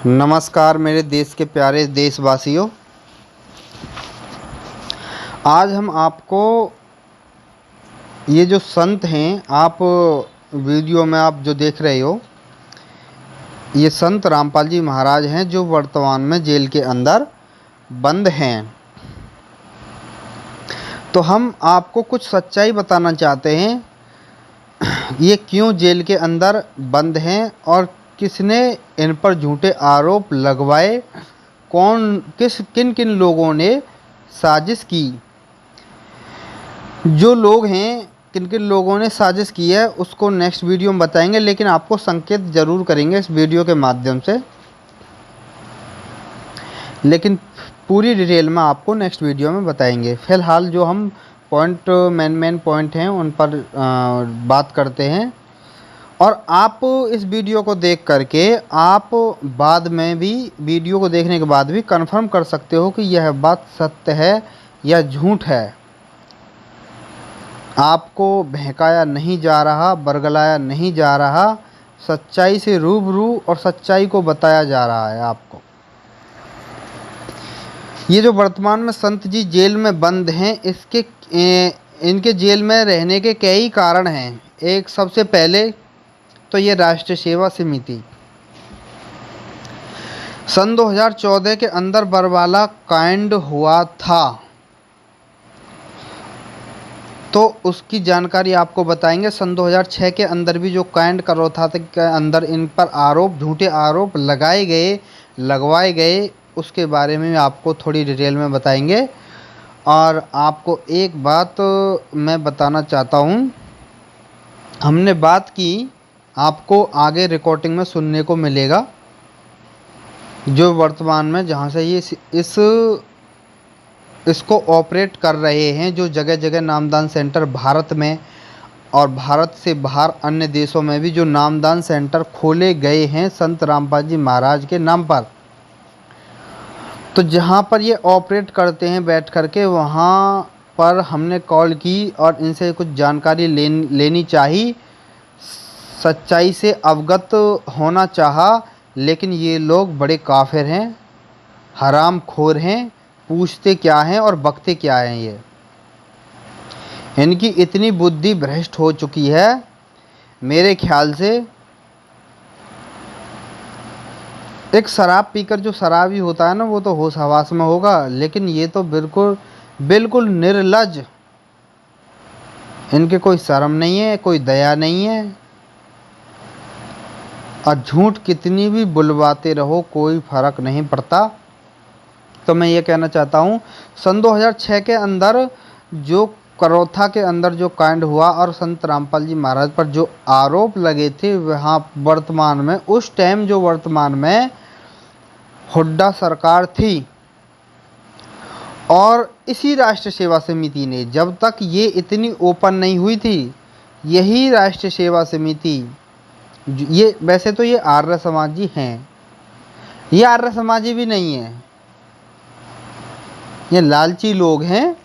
नमस्कार मेरे देश के प्यारे देशवासियों। आज हम आपको ये जो संत हैं, आप वीडियो में आप जो देख रहे हो, ये संत रामपाल जी महाराज हैं जो वर्तमान में जेल के अंदर बंद हैं। तो हम आपको कुछ सच्चाई बताना चाहते हैं, ये क्यों जेल के अंदर बंद हैं और किसने इन पर झूठे आरोप लगवाए, किन किन लोगों ने साजिश की। जो लोग हैं, किन किन लोगों ने साजिश की है उसको नेक्स्ट वीडियो में बताएंगे, लेकिन आपको संकेत ज़रूर करेंगे इस वीडियो के माध्यम से, लेकिन पूरी डिटेल में आपको नेक्स्ट वीडियो में बताएंगे। फ़िलहाल जो हम मेन पॉइंट हैं उन पर बात करते हैं, और आप इस वीडियो को देख करके आप बाद में भी, वीडियो को देखने के बाद भी कंफर्म कर सकते हो कि यह बात सत्य है या झूठ है। आपको बहकाया नहीं जा रहा, बरगलाया नहीं जा रहा, सच्चाई से रूबरू और सच्चाई को बताया जा रहा है आपको। ये जो वर्तमान में संत जी जेल में बंद हैं, इनके जेल में रहने के कई कारण हैं। एक सबसे पहले तो ये राष्ट्रीय सेवा समिति सन 2014 के अंदर बरवाला कांड हुआ था, तो उसकी जानकारी आपको बताएंगे। सन 2006 के अंदर भी जो कांड करो था के अंदर इन पर झूठे आरोप लगवाए गए, उसके बारे में आपको थोड़ी डिटेल में बताएंगे। और आपको एक बात मैं बताना चाहता हूँ, हमने बात की, आपको आगे रिकॉर्डिंग में सुनने को मिलेगा, जो वर्तमान में जहाँ से ये इसको ऑपरेट कर रहे हैं, जो जगह जगह नामदान सेंटर भारत में और भारत से बाहर अन्य देशों में भी जो नामदान सेंटर खोले गए हैं संत रामपाल जी महाराज के नाम पर, तो जहाँ पर ये ऑपरेट करते हैं बैठ करके, वहाँ पर हमने कॉल की और इनसे कुछ जानकारी लेनी चाहिए, सच्चाई से अवगत होना चाहा, लेकिन ये लोग बड़े काफिर हैं, हराम खोर हैं, पूछते क्या हैं और बकते क्या हैं। ये इनकी इतनी बुद्धि भ्रष्ट हो चुकी है, मेरे ख्याल से एक शराब पीकर जो शराबी होता है ना, वो तो होश हवास में होगा, लेकिन ये तो बिल्कुल निर्लज्ज, इनके कोई शर्म नहीं है, कोई दया नहीं है, और झूठ कितनी भी बुलवाते रहो कोई फ़र्क नहीं पड़ता। तो मैं ये कहना चाहता हूँ, सन 2006 के अंदर जो करौथा के अंदर जो कांड हुआ और संत रामपाल जी महाराज पर जो आरोप लगे थे, वहाँ वर्तमान में, उस टाइम जो वर्तमान में हुड्डा सरकार थी, और इसी राष्ट्रीय सेवा समिति ने, जब तक ये इतनी ओपन नहीं हुई थी, यही राष्ट्रीय सेवा समिति, ये वैसे तो ये आर्य समाजी हैं, ये आर्य समाजी भी नहीं है, ये लालची लोग हैं।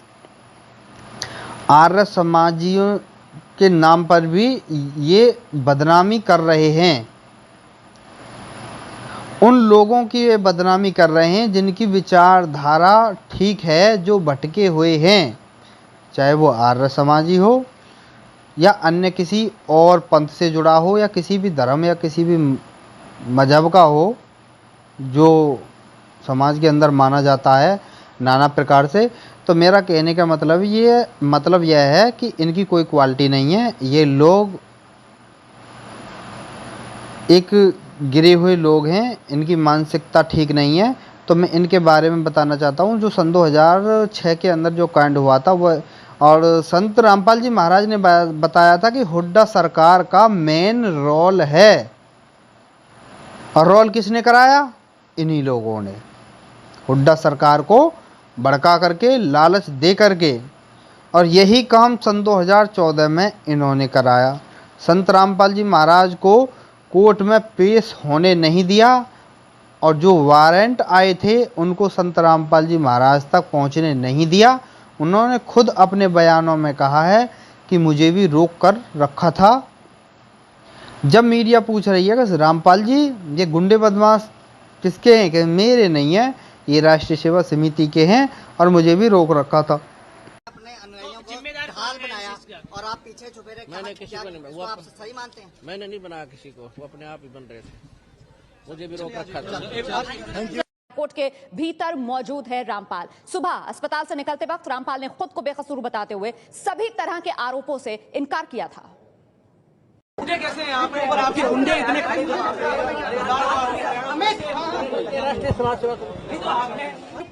आर्य समाजियों के नाम पर भी ये बदनामी कर रहे हैं, उन लोगों की ये बदनामी कर रहे हैं जिनकी विचारधारा ठीक है, जो भटके हुए हैं, चाहे वो आर्य समाजी हो या अन्य किसी और पंथ से जुड़ा हो, या किसी भी धर्म या किसी भी मजहब का हो, जो समाज के अंदर माना जाता है नाना प्रकार से। तो मेरा कहने का मतलब यह है कि इनकी कोई क्वालिटी नहीं है, ये लोग एक गिरे हुए लोग हैं, इनकी मानसिकता ठीक नहीं है। तो मैं इनके बारे में बताना चाहता हूँ, जो सन 2006 के अंदर जो कांड हुआ था वह, और संत रामपाल जी महाराज ने बताया था कि हुड्डा सरकार का मेन रोल है, और रोल किसने कराया? इन्हीं लोगों ने, हुड्डा सरकार को भड़का करके, लालच दे करके, और यही काम सन 2014 में इन्होंने कराया। संत रामपाल जी महाराज को कोर्ट में पेश होने नहीं दिया, और जो वारंट आए थे उनको संत रामपाल जी महाराज तक पहुंचने नहीं दिया। उन्होंने खुद अपने बयानों में कहा है कि मुझे भी रोक कर रखा था। जब मीडिया पूछ रही है कि रामपाल जी ये गुंडे बदमाश किसके हैं कि मेरे नहीं हैं, ये राष्ट्रीय सेवा समिति के हैं और मुझे भी रोक रखा था। अपने अनुयायियों को ढाल बनाया और आप पीछे छुपे रहे। मैंने किसी को नहीं, वो आप सही मानते हैं? मैंने नहीं बनाया किसी को, वो अपने आप ही बन रहे थे, मुझे भी रोक रखा था। कोर्ट के भीतर मौजूद है रामपाल। सुबह अस्पताल से निकलते वक्त रामपाल ने खुद को बेकसूर बताते हुए सभी तरह के आरोपों से इनकार किया था। गुंडे कैसे हैं आपके ऊपर? आपके गुंडे इतने खड़े राष्ट्रीय समाज सेवा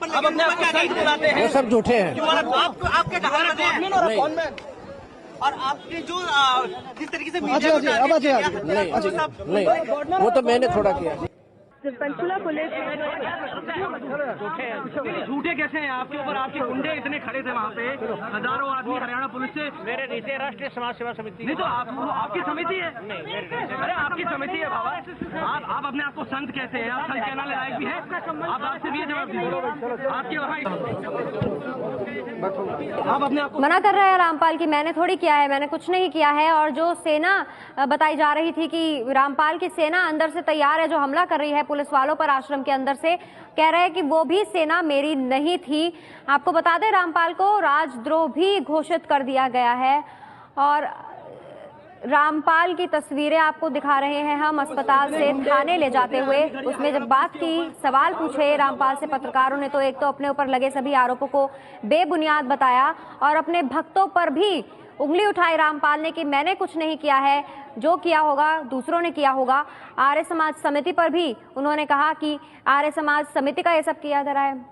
अब अपने आप को संत बुलाते हैं, वो सब झूठे हैं। आपके ढाल में और आपने जो जिस तरीके से मीडिया को नहीं, वो तो मैंने थोड़ा किया। पंचकुला पुलिस झूठे कैसे हैं आपके ऊपर? आपके गुंडे इतने खड़े थे वहाँ पे, हजारों आदमी हरियाणा पुलिस से। मेरे नीचे राष्ट्रीय समाज सेवा समिति नहीं तो आपकी समिति है? अरे आपकी समिति है बाबा। आप अपने आप को संत कहते हैं, आप संत कहने लायक भी है? आप आपसे भी ये जवाब दीजिए। आपके वहाँ आप अपने आप को मना कर रहा है रामपाल की मैंने थोड़ी किया है, मैंने कुछ नहीं किया है। और जो सेना बताई जा रही थी कि रामपाल की सेना अंदर से तैयार है, जो हमला कर रही है पुलिस वालों पर आश्रम के अंदर से, कह रहे हैं कि वो भी सेना मेरी नहीं थी। आपको बता दें रामपाल को राजद्रोह भी घोषित कर दिया गया है। और रामपाल की तस्वीरें आपको दिखा रहे हैं हम अस्पताल से थाने ले जाते हुए। उसमें जब बात की, सवाल पूछे रामपाल से पत्रकारों ने, तो एक तो अपने ऊपर लगे सभी आरोपों को बेबुनियाद बताया और अपने भक्तों पर भी उंगली उठाई रामपाल ने कि मैंने कुछ नहीं किया है, जो किया होगा दूसरों ने किया होगा। आर्य समाज समिति पर भी उन्होंने कहा कि आर्य समाज समिति का ये सब किया जा रहा है।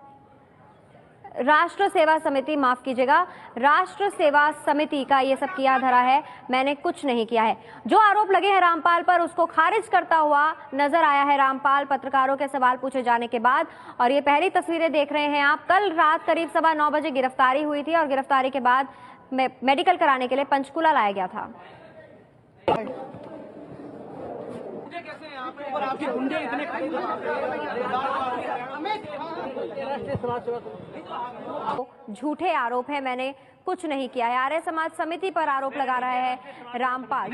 राष्ट्र सेवा समिति, माफ कीजिएगा, राष्ट्र सेवा समिति का ये सब किया धरा है, मैंने कुछ नहीं किया है। जो आरोप लगे हैं रामपाल पर उसको खारिज करता हुआ नजर आया है रामपाल पत्रकारों के सवाल पूछे जाने के बाद। और ये पहली तस्वीरें देख रहे हैं आप। कल रात करीब 9:15 बजे गिरफ्तारी हुई थी और गिरफ्तारी के बाद मेडिकल कराने के लिए पंचकुला लाया गया था। आपके गुंडे इतने खड़े थे वहाँ पे। झूठे आरोप है, मैंने कुछ नहीं किया है। आर्य समाज समिति पर आरोप लगा रहा है रामपाल।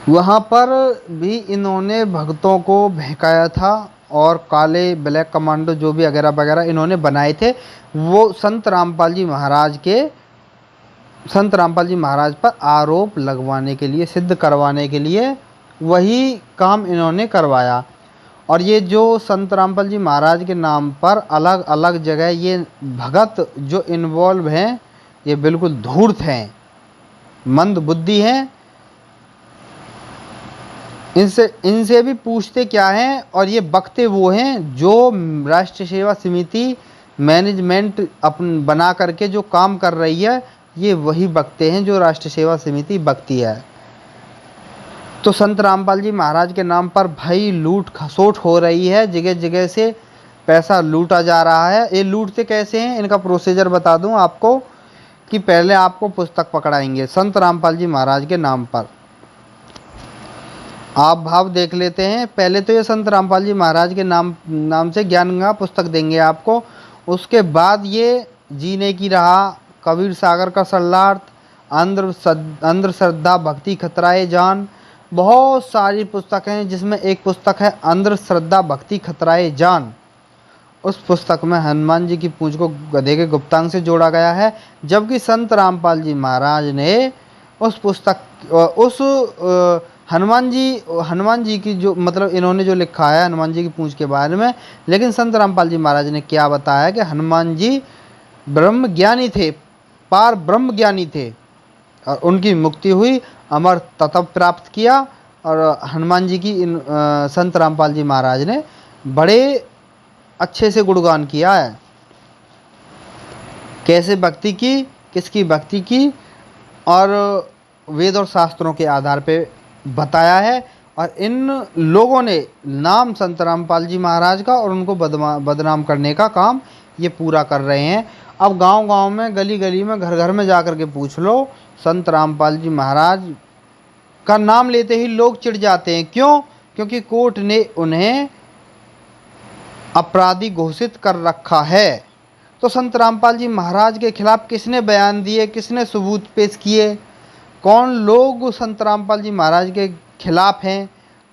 वहाँ पर भी इन्होंने भक्तों को बहकाया था और काले ब्लैक कमांडो जो भी वगैरह वगैरह इन्होंने बनाए थे, वो संत रामपाल जी महाराज पर आरोप लगवाने के लिए, सिद्ध करवाने के लिए वही काम इन्होंने करवाया। और ये जो संत रामपाल जी महाराज के नाम पर अलग अलग जगह ये भगत जो इन्वॉल्व हैं, ये बिल्कुल धूर्त हैं, मंद बुद्धि हैं। इनसे भी पूछते क्या हैं और ये बकते वो हैं जो राष्ट्रीय सेवा समिति मैनेजमेंट अपन बना करके जो काम कर रही है, ये वही बकते हैं जो राष्ट्रीय सेवा समिति बकती है। तो संत रामपाल जी महाराज के नाम पर भाई लूट खसोट हो रही है, जगह जगह से पैसा लूटा जा रहा है। ये लूटते कैसे हैं, इनका प्रोसीजर बता दूं आपको कि पहले आपको पुस्तक पकड़ाएंगे संत रामपाल जी महाराज के नाम पर। आप भाव देख लेते हैं। पहले तो ये संत रामपाल जी महाराज के नाम से ज्ञान गंगा पुस्तक देंगे आपको। उसके बाद ये जीने की राह, कबीर सागर का शरणार्थ, अंधश्रद्धा भक्ति खतराए जान, बहुत सारी पुस्तक हैं, जिसमें एक पुस्तक है अंधश्रद्धा भक्ति खतराए जान। उस पुस्तक में हनुमान जी की पूंछ को गधे के गुप्तांग से जोड़ा गया है, जबकि संत रामपाल जी महाराज ने उस हनुमान जी की जो मतलब इन्होंने जो लिखा है हनुमान जी की पूंछ के बारे में, लेकिन संत रामपाल जी महाराज ने क्या बताया कि हनुमान जी ब्रह्म ज्ञानी थे, पार ब्रह्म ज्ञानी थे और उनकी मुक्ति हुई, अमर तत्व प्राप्त किया। और हनुमान जी की संत रामपाल जी महाराज ने बड़े अच्छे से गुणगान किया है। कैसे भक्ति की, किसकी भक्ति की, और वेद और शास्त्रों के आधार पे बताया है। और इन लोगों ने नाम संत रामपाल जी महाराज का और उनको बदनाम करने का काम ये पूरा कर रहे हैं। अब गांव-गांव में, गली-गली में, घर-घर में जाकर के पूछ लो, संत रामपाल जी महाराज का नाम लेते ही लोग चिढ़ जाते हैं। क्यों? क्योंकि कोर्ट ने उन्हें अपराधी घोषित कर रखा है। तो संत रामपाल जी महाराज के खिलाफ किसने बयान दिए, किसने सबूत पेश किए, कौन लोग संत रामपाल जी महाराज के खिलाफ हैं,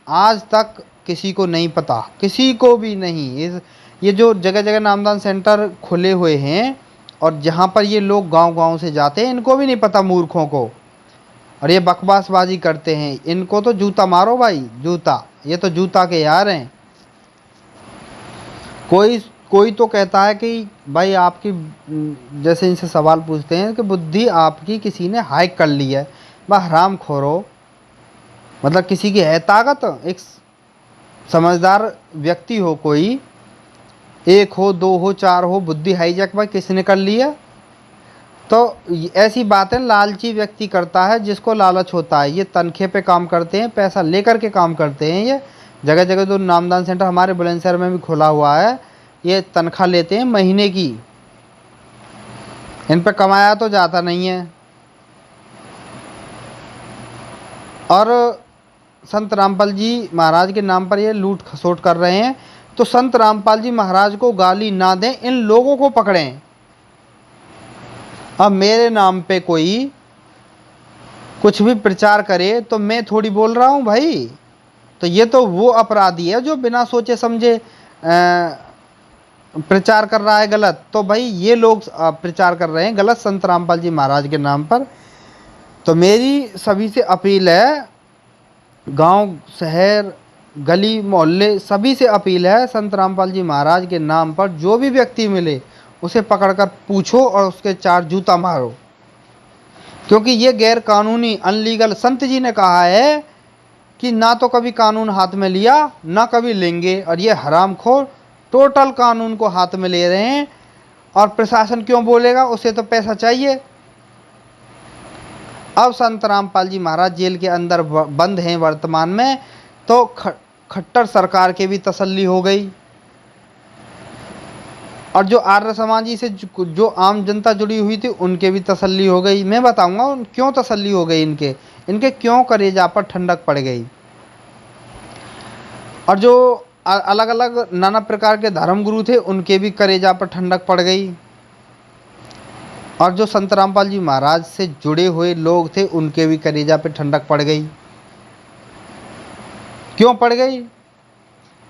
आज तक किसी को नहीं पता, किसी को भी नहीं। ये जो जगह जगह नामदान सेंटर खुले हुए हैं और जहाँ पर ये लोग गांव-गांव से जाते हैं, इनको भी नहीं पता मूर्खों को, और ये बकवासबाजी करते हैं। इनको तो जूता मारो भाई, जूता, ये तो जूता के यार हैं। कोई तो कहता है कि भाई आपकी, जैसे इनसे सवाल पूछते हैं कि बुद्धि आपकी किसी ने हाइक कर ली है। वह हराम खोरो, मतलब किसी की है ताकत? एक समझदार व्यक्ति हो, कोई 1 हो 2 हो 4 हो, बुद्धि हाईजैक भाई किसने कर ली है? तो ऐसी बातें लालची व्यक्ति करता है, जिसको लालच होता है। ये तनखे पे काम करते हैं, पैसा लेकर के काम करते हैं। ये जगह जगह जो नामदान सेंटर हमारे बुलंदशहर में भी खुला हुआ है, ये तनख्वाह लेते हैं महीने की। इन पे कमाया तो जाता नहीं है। और संत रामपाल जी महाराज के नाम पर ये लूट खसोट कर रहे हैं। तो संत रामपाल जी महाराज को गाली ना दें, इन लोगों को पकड़ें। अब मेरे नाम पे कोई कुछ भी प्रचार करे तो मैं थोड़ी बोल रहा हूँ भाई। तो ये तो वो अपराधी है जो बिना सोचे समझे प्रचार कर रहा है गलत। तो भाई ये लोग प्रचार कर रहे हैं गलत संत रामपाल जी महाराज के नाम पर। तो मेरी सभी से अपील है, गांव शहर गली मोहल्ले सभी से अपील है, संत रामपाल जी महाराज के नाम पर जो भी व्यक्ति मिले उसे पकड़कर पूछो और उसके 4 जूता मारो, क्योंकि ये गैर कानूनी अनलीगल। संत जी ने कहा है कि ना तो कभी कानून हाथ में लिया ना कभी लेंगे, और ये हरामखोर टोटल कानून को हाथ में ले रहे हैं। और प्रशासन क्यों बोलेगा, उसे तो पैसा चाहिए। अब संत रामपाल जी महाराज जेल के अंदर बंद हैं वर्तमान में, तो खट्टर सरकार की भी तसल्ली हो गई, और जो आर्य समाजी से जो आम जनता जुड़ी हुई थी उनके भी तसल्ली हो गई। मैं बताऊंगा क्यों तसल्ली हो गई इनके क्यों कलेजा पर ठंडक पड़ गई। और जो अलग अलग नाना प्रकार के धर्मगुरु थे उनके भी कलेजा पर ठंडक पड़ गई, और जो संत रामपाल जी महाराज से जुड़े हुए लोग थे उनके भी कलेजा पर ठंडक पड़ गई। क्यों पड़ गई?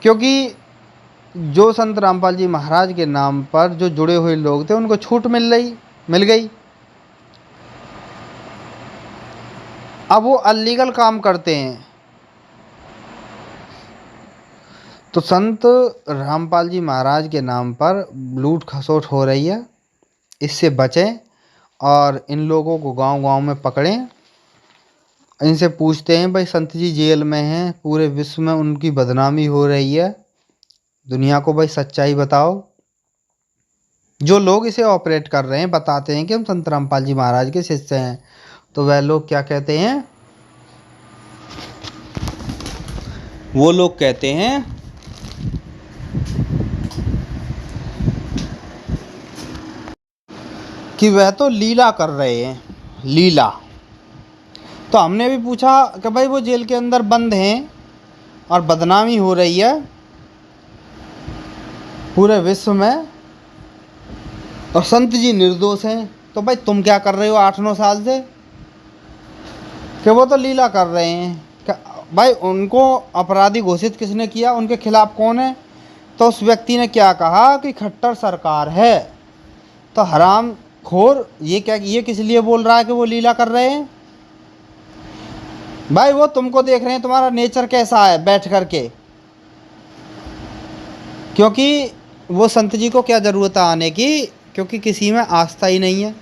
क्योंकि जो संत रामपाल जी महाराज के नाम पर जो जुड़े हुए लोग थे उनको छूट मिल गई। अब वो अनलीगल काम करते हैं। तो संत रामपाल जी महाराज के नाम पर लूट खसोट हो रही है, इससे बचें और इन लोगों को गांव-गांव में पकड़ें। इनसे पूछते हैं भाई संत जी जेल में हैं, पूरे विश्व में उनकी बदनामी हो रही है, दुनिया को भाई सच्चाई बताओ। जो लोग इसे ऑपरेट कर रहे हैं बताते हैं कि हम संत रामपाल जी महाराज के शिष्य हैं, तो वह लोग क्या कहते हैं? वो लोग कहते हैं कि वह तो लीला कर रहे हैं, लीला। तो हमने भी पूछा कि भाई वो जेल के अंदर बंद हैं और बदनामी हो रही है पूरे विश्व में, और संत जी निर्दोष हैं, तो भाई तुम क्या कर रहे हो 8-9 साल से? कि वो तो लीला कर रहे हैं। क्या भाई उनको अपराधी घोषित किसने किया? उनके खिलाफ कौन है? तो उस व्यक्ति ने क्या कहा कि खट्टर सरकार है। तो हराम खोर ये किस लिए बोल रहा है कि वो लीला कर रहे हैं? भाई वो तुमको देख रहे हैं, तुम्हारा नेचर कैसा है बैठ करके। क्योंकि वो संत जी को क्या ज़रूरत है आने की, क्योंकि किसी में आस्था ही नहीं है।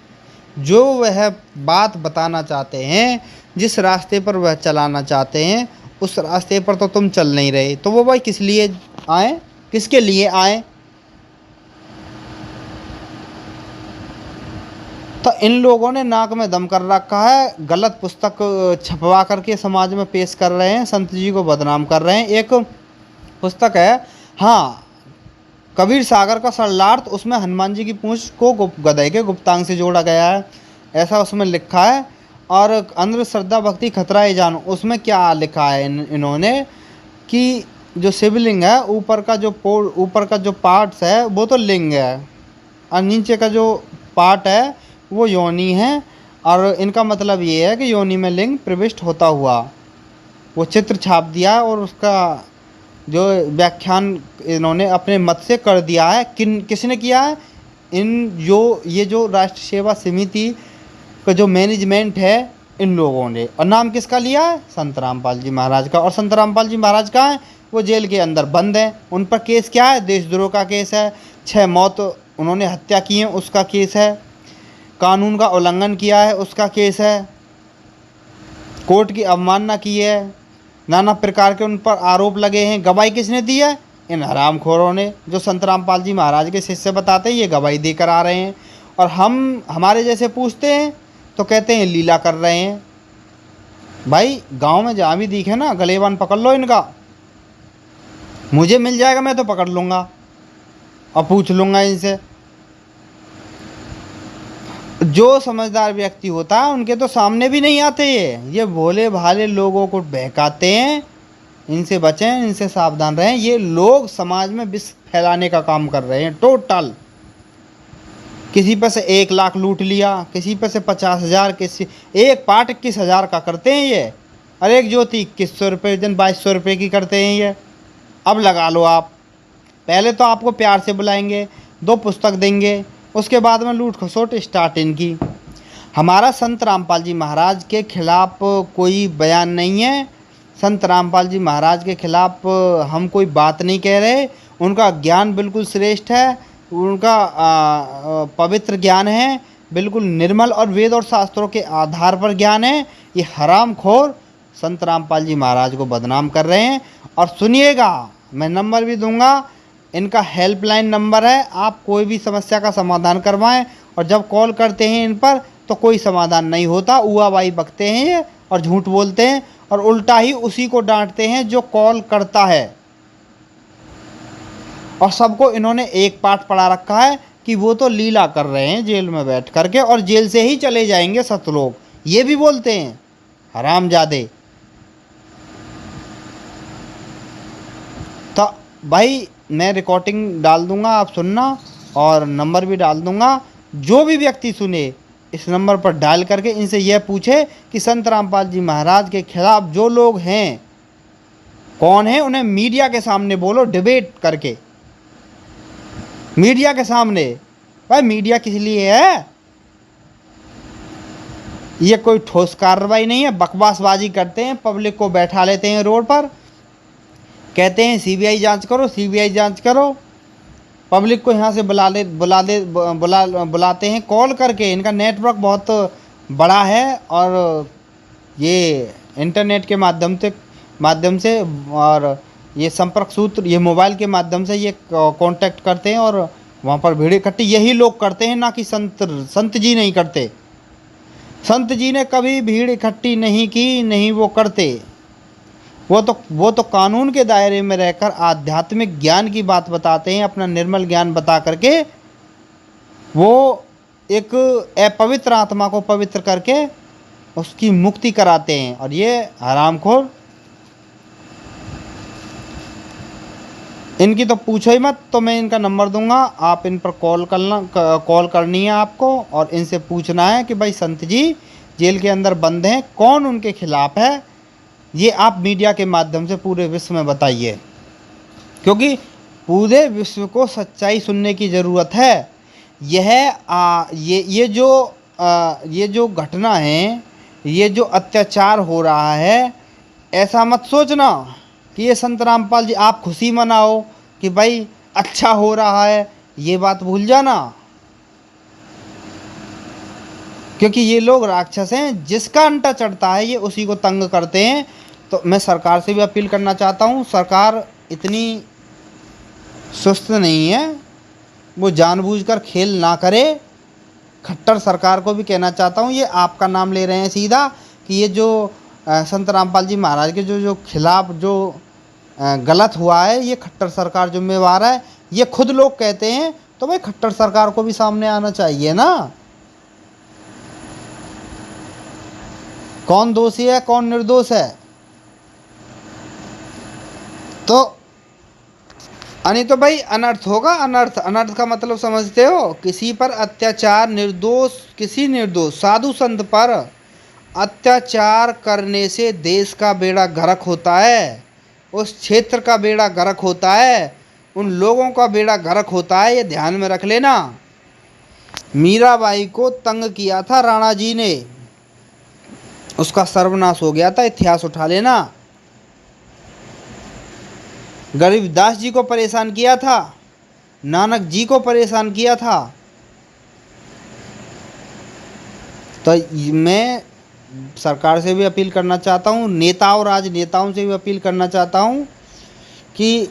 जो वह बात बताना चाहते हैं, जिस रास्ते पर वह चलाना चाहते हैं, उस रास्ते पर तो तुम चल नहीं रहे। तो वो भाई किस लिए आए, किसके लिए आए? तो इन लोगों ने नाक में दम कर रखा है, गलत पुस्तक छपवा करके समाज में पेश कर रहे हैं, संत जी को बदनाम कर रहे हैं। एक पुस्तक है, हाँ, कबीर सागर का सरलार्थ, उसमें हनुमान जी की पूंछ को गधे के गुप्तांग से जोड़ा गया है, ऐसा उसमें लिखा है। और अंधश्रद्धा भक्ति खतरा है जानो, उसमें क्या लिखा है इन्होंने कि जो शिवलिंग है, ऊपर का जो पार्ट्स है वो तो लिंग है, और नीचे का जो पार्ट है वो योनि है। और इनका मतलब ये है कि योनि में लिंग प्रविष्ट होता हुआ वो चित्र छाप दिया, और उसका जो व्याख्यान इन्होंने अपने मत से कर दिया है। किसने किया है? ये जो राष्ट्र सेवा समिति का जो मैनेजमेंट है इन लोगों ने। और नाम किसका लिया है? संत रामपाल जी महाराज का। और संत रामपाल जी महाराज कहाँ हैं? वो जेल के अंदर बंद हैं। उन पर केस क्या है? देशद्रोह का केस है। 6 मौत उन्होंने हत्या की है उसका केस है। कानून का उल्लंघन किया है उसका केस है। कोर्ट की अवमानना की है। नाना प्रकार के उन पर आरोप लगे हैं। गवाही किसने दी है? इन हरामखोरों ने, जो संत रामपाल जी महाराज के शिष्य बताते हैं ये गवाही देकर आ रहे हैं। और हमारे जैसे पूछते हैं तो कहते हैं लीला कर रहे हैं। भाई गांव में जहाँ भी दिखे ना गलेबान पकड़ लो इनका। मुझे मिल जाएगा मैं तो पकड़ लूँगा और पूछ लूँगा इनसे। जो समझदार व्यक्ति होता है उनके तो सामने भी नहीं आते ये भोले भाले लोगों को बहकाते हैं। इनसे बचें, इनसे सावधान रहें। ये लोग समाज में विष फैलाने का काम कर रहे हैं टोटल। किसी पर से 1 लाख लूट लिया, किसी पर से 50,000, किसी एक पाठ 21,000 का करते हैं ये। और एक ज्योति 2100 रुपये, 2200 रुपये की करते हैं ये। अब लगा लो आप। पहले तो आपको प्यार से बुलाएंगे, 2 पुस्तक देंगे, उसके बाद में लूट खसोट स्टार्ट इनकी। हमारा संत रामपाल जी महाराज के खिलाफ कोई बयान नहीं है। संत रामपाल जी महाराज के खिलाफ हम कोई बात नहीं कह रहे। उनका ज्ञान बिल्कुल श्रेष्ठ है। उनका पवित्र ज्ञान है, बिल्कुल निर्मल और वेद और शास्त्रों के आधार पर ज्ञान है। ये हरामखोर संत रामपाल जी महाराज को बदनाम कर रहे हैं। और सुनिएगा, मैं नंबर भी दूंगा, इनका हेल्पलाइन नंबर है। आप कोई भी समस्या का समाधान करवाएं। और जब कॉल करते हैं इन पर तो कोई समाधान नहीं होता। उआबाई बकते हैं ये और झूठ बोलते हैं और उल्टा ही उसी को डांटते हैं जो कॉल करता है। और सबको इन्होंने एक पाठ पढ़ा रखा है कि वो तो लीला कर रहे हैं जेल में बैठ करके और जेल से ही चले जाएंगे सतलोक। ये भी बोलते हैं, हरामजादे। तो भाई मैं रिकॉर्डिंग डाल दूंगा, आप सुनना, और नंबर भी डाल दूंगा। जो भी व्यक्ति सुने इस नंबर पर डायल करके इनसे यह पूछे कि संत रामपाल जी महाराज के खिलाफ जो लोग हैं कौन है, उन्हें मीडिया के सामने बोलो, डिबेट करके मीडिया के सामने। भाई मीडिया किस लिए है? ये कोई ठोस कार्रवाई नहीं है। बकवासबाजी करते हैं, पब्लिक को बैठा लेते हैं रोड पर, कहते हैं सीबीआई जांच करो, सीबीआई जांच करो। पब्लिक को यहाँ से बुलाते हैं कॉल करके। इनका नेटवर्क बहुत बड़ा है और ये इंटरनेट के माध्यम से और ये संपर्क सूत्र, ये मोबाइल के माध्यम से ये कांटेक्ट करते हैं और वहाँ पर भीड़ इकट्ठी यही लोग करते हैं, ना कि संत जी नहीं करते। संत जी ने कभी भीड़ इकट्ठी नहीं की, नहीं वो करते। वो तो कानून के दायरे में रहकर आध्यात्मिक ज्ञान की बात बताते हैं, अपना निर्मल ज्ञान बता करके वो एक अपवित्र आत्मा को पवित्र करके उसकी मुक्ति कराते हैं। और ये हरामखोर, इनकी तो पूछो ही मत। तो मैं इनका नंबर दूंगा, आप इन पर कॉल करनी है आपको और इनसे पूछना है कि भाई संत जी जेल के अंदर बंद हैं, कौन उनके खिलाफ है, ये आप मीडिया के माध्यम से पूरे विश्व में बताइए, क्योंकि पूरे विश्व को सच्चाई सुनने की ज़रूरत है। ये जो घटना है, ये जो अत्याचार हो रहा है, ऐसा मत सोचना कि ये संत रामपाल जी, आप खुशी मनाओ कि भाई अच्छा हो रहा है, ये बात भूल जाना, क्योंकि ये लोग राक्षस हैं। जिसका अंटा चढ़ता है ये उसी को तंग करते हैं। तो मैं सरकार से भी अपील करना चाहता हूँ, सरकार इतनी सुस्त नहीं है, वो जानबूझकर खेल ना करे। खट्टर सरकार को भी कहना चाहता हूँ, ये आपका नाम ले रहे हैं सीधा कि ये जो संत रामपाल जी महाराज के जो खिलाफ जो गलत हुआ है, ये खट्टर सरकार जिम्मेवार है। ये खुद लोग कहते हैं, तो भाई खट्टर सरकार को भी सामने आना चाहिए ना। कौन दोषी है, कौन निर्दोष है? तो तो भाई अनर्थ होगा। अनर्थ का मतलब समझते हो? किसी पर अत्याचार, किसी निर्दोष साधु संत पर अत्याचार करने से देश का बेड़ा गर्क होता है। उस क्षेत्र का बेड़ा गर्क होता है, उन लोगों का बेड़ा गर्क होता है, ये ध्यान में रख लेना। मीराबाई को तंग किया था राणा जी ने, उसका सर्वनाश हो गया था, इतिहास उठा लेना। गरीबदास जी को परेशान किया था, नानक जी को परेशान किया था। तो मैं सरकार से भी अपील करना चाहता हूँ, नेता और राजनेताओं से भी अपील करना चाहता हूँ कि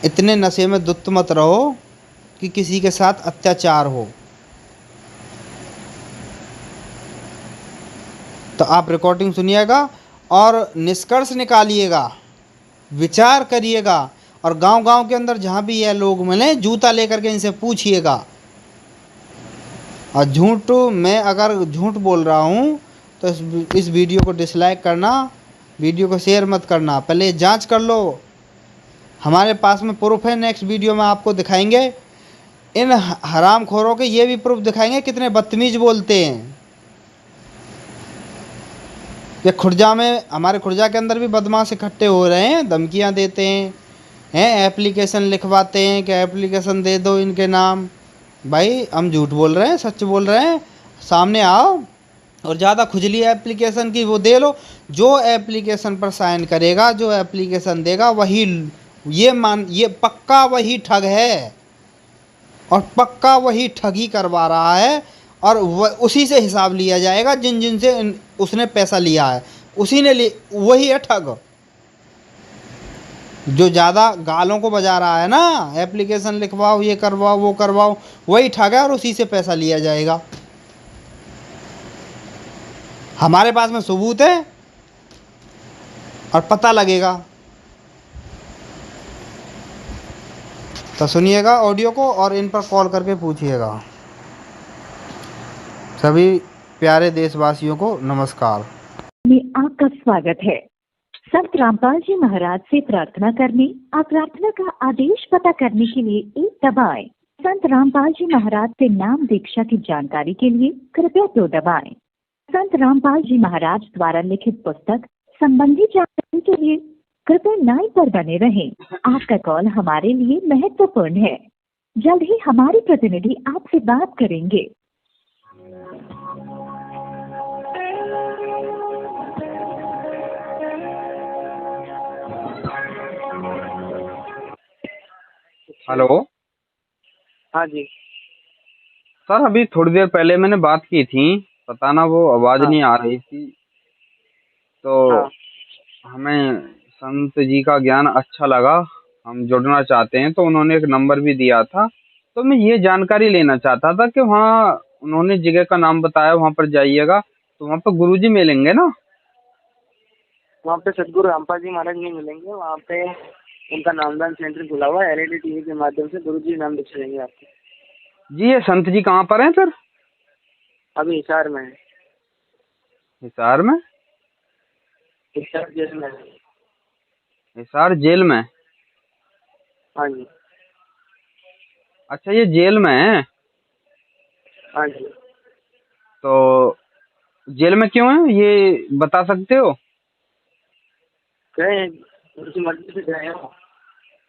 इतने नशे में धुत मत रहो कि किसी के साथ अत्याचार हो। तो आप रिकॉर्डिंग सुनिएगा और निष्कर्ष निकालिएगा, विचार करिएगा, और गांव-गांव के अंदर जहाँ भी यह लोग मिले जूता लेकर के इनसे पूछिएगा। और झूठ, मैं अगर झूठ बोल रहा हूँ तो इस वीडियो को डिसलाइक करना, वीडियो को शेयर मत करना, पहले जांच कर लो। हमारे पास में प्रूफ है, नेक्स्ट वीडियो में आपको दिखाएंगे। इन हरामखोरों के ये भी प्रूफ दिखाएंगे कितने बदतमीज बोलते हैं। ये खुर्जा में, हमारे खुर्जा के अंदर भी बदमाश इकट्ठे हो रहे हैं, धमकियां देते हैं, एप्लीकेशन लिखवाते हैं कि एप्लीकेशन दे दो इनके नाम। भाई हम झूठ बोल रहे हैं, सच बोल रहे हैं, सामने आओ और ज़्यादा खुजली एप्लीकेशन की वो दे लो। जो एप्लीकेशन पर साइन करेगा, जो एप्लीकेशन देगा, वही ये पक्का वही ठग है, और पक्का वही ठगी करवा रहा है, और उसी से हिसाब लिया जाएगा जिन जिन से उसने पैसा लिया है, उसी ने वही है ठग। जो ज़्यादा गालों को बजा रहा है ना, एप्लीकेशन लिखवाओ, ये करवाओ, वो करवाओ, वही ठग है और उसी से पैसा लिया जाएगा। हमारे पास में सबूत है और पता लगेगा। तो सुनिएगा ऑडियो को और इन पर कॉल करके पूछिएगा। सभी प्यारे देशवासियों को नमस्कार। में आपका स्वागत है। संत रामपाल जी महाराज से प्रार्थना करने और प्रार्थना का आदेश पता करने के लिए 1 दबाएं। संत रामपाल जी महाराज से नाम दीक्षा की जानकारी के लिए कृपया 2 दबाएं। संत रामपाल जी महाराज द्वारा लिखित पुस्तक संबंधी जानकारी के लिए कृपया 9 पर बने रहें। आपका कॉल हमारे लिए महत्वपूर्ण है। जल्द ही हमारे प्रतिनिधि आपसे बात करेंगे। हेलो। हाँ जी सर, अभी थोड़ी देर पहले मैंने बात की थी, पता ना वो आवाज़ नहीं आ रही थी। तो हमें संत जी का ज्ञान अच्छा लगा, हम जुड़ना चाहते हैं, तो उन्होंने एक नंबर भी दिया था। तो मैं ये जानकारी लेना चाहता था कि वहाँ उन्होंने जगह का नाम बताया, वहाँ पर जाइएगा तो वहाँ पर गुरुजी मिलेंगे ना? वहाँ पे सदगुरु रामपाल जी महाराज नहीं मिलेंगे। वहाँ पे उनका नामदान सेंटर खुला हुआ है, LED टीवी के माध्यम से गुरुजी नाम दीक्षा देंगे आपको। जी, ये संत जी कहाँ पर हैं सर? अभी हिसार में है। हिसार में? हिसार जेल में है। हिसार जेल में? हाँ जी। अच्छा, ये जेल में है? हाँ जी। तो जेल में क्यों है ये बता सकते हो? गए उनकी मर्जी से गए हो?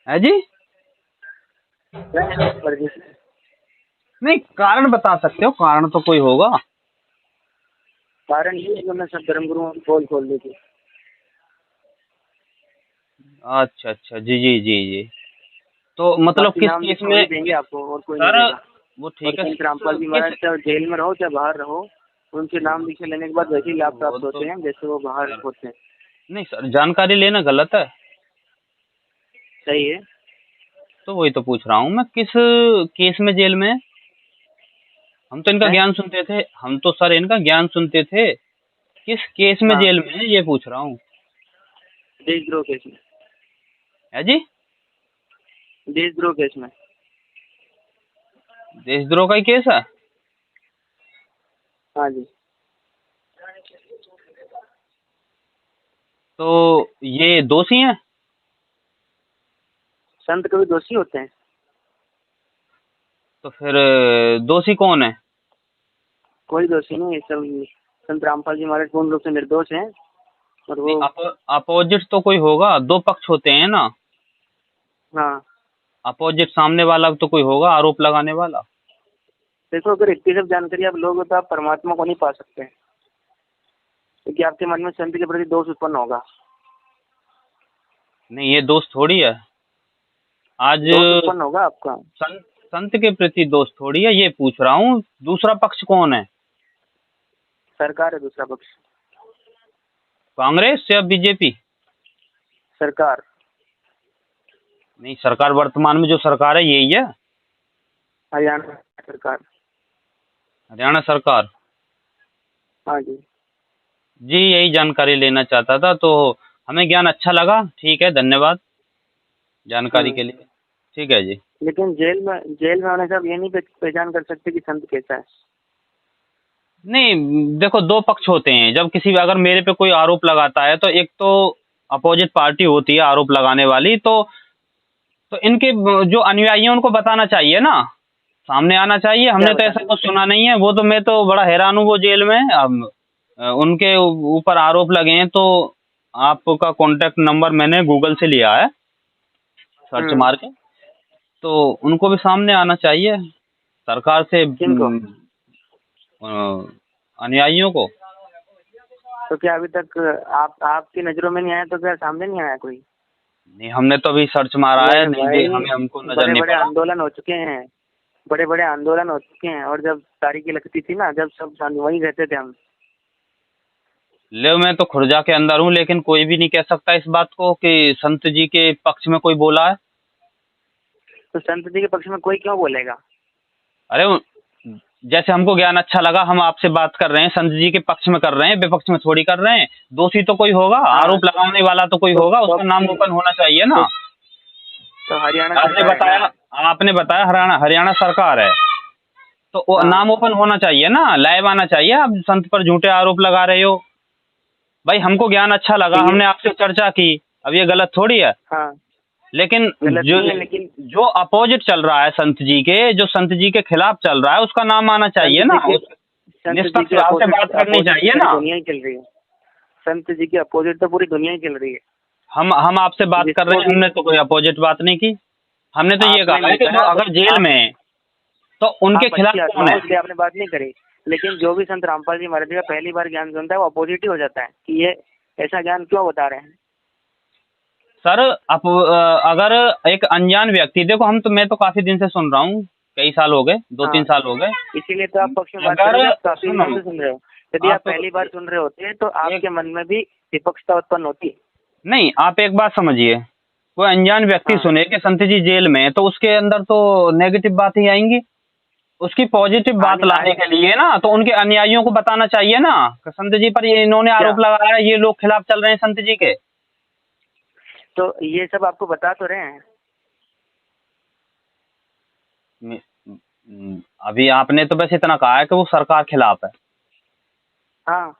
है जी? गए मर्जी से। नहीं, कारण बता सकते हो? कारण तो कोई होगा। कारण ये है कि मैं सब धर्म गुरुओं की पोल खोल दी थी। अच्छा अच्छा, जी जी जी जी। तो मतलब किस केस में देंगे आपको और कोई सर? नहीं देगा। वो ठीक है। संत रामपाल जी महाराज चाहे जेल में रहो चाहे बाहर रहो, उनके नाम दीक्षा लेने के बाद वैसे ही लाभ प्राप्त होते हैं जैसे वो बाहर होते हैं। नहीं सर, जानकारी लेना गलत है। सही है। तो वही तो पूछ रहा हूँ मैं, किस केस में जेल में? हम तो इनका ज्ञान सुनते थे, हम तो सर इनका ज्ञान सुनते थे। किस केस में जेल में है ये पूछ रहा हूँ। देशद्रोह केस में। है जी? देशद्रोह केस में। देशद्रोह का ही केस है? हाँ जी। तो ये दोषी हैं? संत कभी दोषी होते हैं? तो फिर दोषी कौन है? कोई दोषी नहीं है। सब संत रामपाल जी महाराज पूर्ण रूप से निर्दोष हैं। और वो अपोजिट तो कोई होगा, दो पक्ष होते हैं ना। हाँ अपोजिट सामने वाला तो कोई होगा आरोप लगाने वाला। देखो, अगर इतनी सब जानकारी आप लोगे तो आप परमात्मा को नहीं पा सकते, क्योंकि आपके मन में संत के प्रति दोष उत्पन्न होगा। नहीं, ये दोष थोड़ी है। आज दोष उत्पन्न होगा आपका। संत के प्रति दोष थोड़ी है, ये पूछ रहा हूँ दूसरा पक्ष कौन है? सरकार है दूसरा पक्ष। कांग्रेस या बीजेपी? सरकार। नहीं, सरकार वर्तमान में जो सरकार है यही है, हरियाणा सरकार। हरियाणा सरकार। हाँ जी। जी, यही जानकारी लेना चाहता था, तो हमें ज्ञान अच्छा लगा। ठीक है, धन्यवाद जानकारी के लिए। ठीक है जी। लेकिन जेल में होने से आप ये नहीं पहचान कर सकते कि संत कैसा है। नहीं, देखो दो पक्ष होते हैं। जब किसी अगर मेरे पे कोई आरोप लगाता है तो एक तो अपोजिट पार्टी होती है आरोप लगाने वाली, तो इनके जो अनुयायी हैं उनको बताना चाहिए ना, सामने आना चाहिए। हमने तो ऐसा कुछ सुना नहीं है। वो तो मैं तो बड़ा हैरान हूँ, वो जेल में उनके ऊपर आरोप लगे हैं। तो आपका कॉन्टेक्ट नंबर मैंने गूगल से लिया है, सर्च मार के, तो उनको भी सामने आना चाहिए सरकार से, अनुयायियों को। तो क्या अभी तक आपकी नजरों में नहीं आया? तो क्या सामने नहीं आया कोई? नहीं, हमने तो अभी सर्च मारा है, नहीं हमको नजर नहीं पड़ा। आंदोलन हो चुके हैं, बड़े बड़े आंदोलन हो चुके हैं, और जब तारीखें लगती थी ना, जब सब वहीं रहते थे हम। ले, मैं तो खुर्जा के अंदर हूँ, लेकिन कोई भी नहीं कह सकता इस बात को कि संत जी के पक्ष में कोई बोला है। तो संत जी के पक्ष में कोई क्यों बोलेगा? अरे जैसे हमको ज्ञान अच्छा लगा, हम आपसे बात कर रहे हैं, संत जी के पक्ष में कर रहे हैं, विपक्ष में थोड़ी कर रहे हैं। दोषी तो कोई होगा, आरोप लगाने वाला तो कोई होगा, उसका नाम ओपन होना चाहिए ना। तो हरियाणा आपने बताया हरियाणा सरकार है, तो नाम ओपन होना चाहिए ना, लाइव आना चाहिए। आप संत पर झूठे आरोप लगा रहे हो। भाई, हमको ज्ञान अच्छा लगा, हमने आपसे चर्चा की, अब ये गलत थोड़ी है। लेकिन जो अपोजिट चल रहा है संत जी के, जो संत जी के खिलाफ चल रहा है, उसका नाम आना चाहिए ना, निष्पक्ष भाव से बात करनी चाहिए ना। दुनिया ही चल रही है, संत जी के अपोजिट तो पूरी दुनिया ही चल रही है। हम आपसे बात कर रहे हैं, हमने तो कोई अपोजिट बात नहीं की। हमने तो ये कहा है कि जो अगर जेल में है तो उनके खिलाफ कौन है। इसलिए आपने बात नहीं करी। लेकिन जो भी संत रामपाल जी महाराज जी का पहली बार ज्ञान सुनता है, वो अपोजिट ही हो जाता है कि ये ऐसा ज्ञान क्यों बता रहे हैं। सर, अगर एक अनजान व्यक्ति, देखो मैं तो काफी दिन से सुन रहा हूँ, कई साल हो गए, 2-3 साल हो गए, इसीलिए तो आप पक्ष में बात कर रहे हैं, काफी दिन से सुन रहे हो। यदि आप पहली बार सुन रहे होते तो आपके मन में भी विपक्षता उत्पन्न होती। नहीं, आप एक बात समझिए, कोई अनजान व्यक्ति सुने कि संत जी जेल में, तो उसके अंदर तो नेगेटिव बात ही आएंगी। उसकी पॉजिटिव बात लाने के लिए ना, तो उनके अनुयायियों को बताना चाहिए ना, संत जी पर ये इन्होंने आरोप लगाया, ये लोग खिलाफ चल रहे हैं संत जी के। तो ये सब आपको बता तो रहे हैं। अभी आपने तो बस इतना कहा है कि वो सरकार खिलाफ है। हाँ,